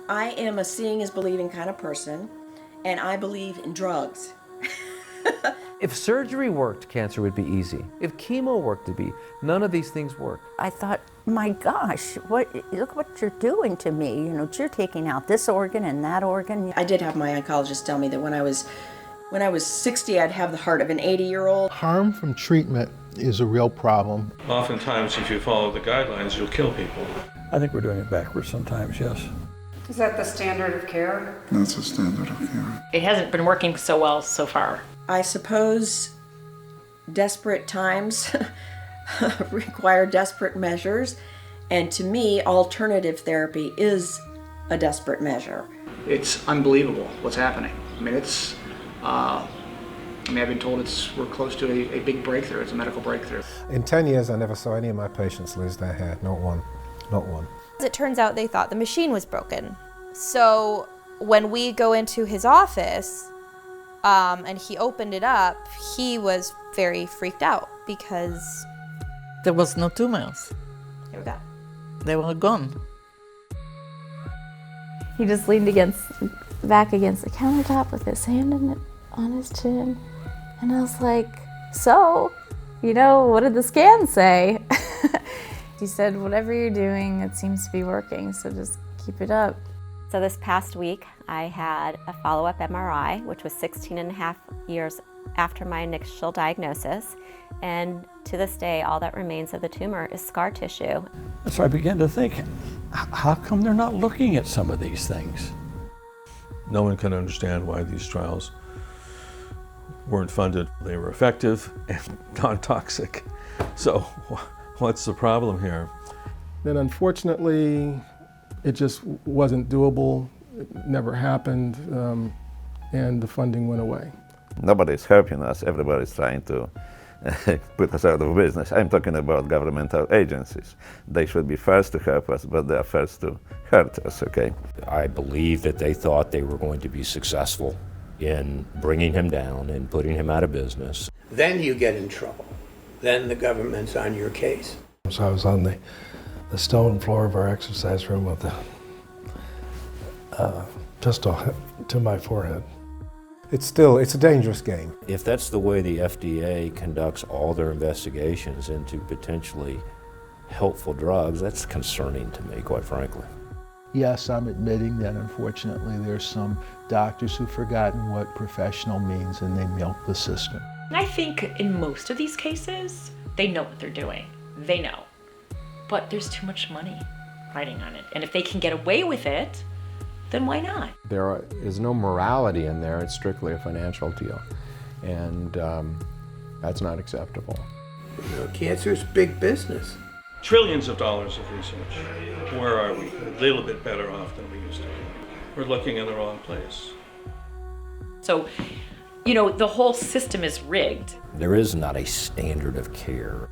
I am a seeing is believing kind of person, and I believe in drugs. If surgery worked, cancer would be easy. If chemo worked, none of these things work. I thought, my gosh, look what you're doing to me. You know, you're taking out this organ and that organ. I did have my oncologist tell me that when I was 60, I'd have the heart of an 80-year-old. Harm from treatment is a real problem. Oftentimes, if you follow the guidelines, you'll kill people. I think we're doing it backwards sometimes, yes. Is that the standard of care? That's the standard of care. It hasn't been working so well so far. I suppose desperate times require desperate measures, and to me, alternative therapy is a desperate measure. It's unbelievable what's happening. I mean, I've been told we're close to a big breakthrough. It's a medical breakthrough. In 10 years, I never saw any of my patients lose their hair, not one, not one. As it turns out, they thought the machine was broken. So when we go into his office and he opened it up, he was very freaked out because there was no tumors. They were gone. They were gone. He just leaned back against the countertop with his hand on his chin. And I was like, so, what did the scan say? He said, whatever you're doing, it seems to be working, so just keep it up. So this past week, I had a follow-up MRI, which was 16 and a half years after my initial diagnosis. And to this day, all that remains of the tumor is scar tissue. So I began to think, how come they're not looking at some of these things? No one can understand why these trials weren't funded. They were effective and non-toxic. So what's the problem here? Then unfortunately, it just wasn't doable. It never happened, and the funding went away. Nobody's helping us. Everybody's trying to put us out of business. I'm talking about governmental agencies. They should be first to help us, but they are first to hurt us, okay? I believe that they thought they were going to be successful in bringing him down and putting him out of business. Then you get in trouble. Then the government's on your case. So I was on the stone floor of our exercise room with a pistol to my forehead. It's a dangerous game. If that's the way the FDA conducts all their investigations into potentially helpful drugs, that's concerning to me, quite frankly. Yes, I'm admitting that unfortunately there's some doctors who've forgotten what professional means and they milk the system. I think in most of these cases, they know what they're doing. They know. But there's too much money riding on it. And if they can get away with it, then why not? There is no morality in there. It's strictly a financial deal. And that's not acceptable. Cancer's big business. Trillions of dollars of research. Where are we? A little bit better off than we used to be. We're looking in the wrong place. So, the whole system is rigged. There is not a standard of care.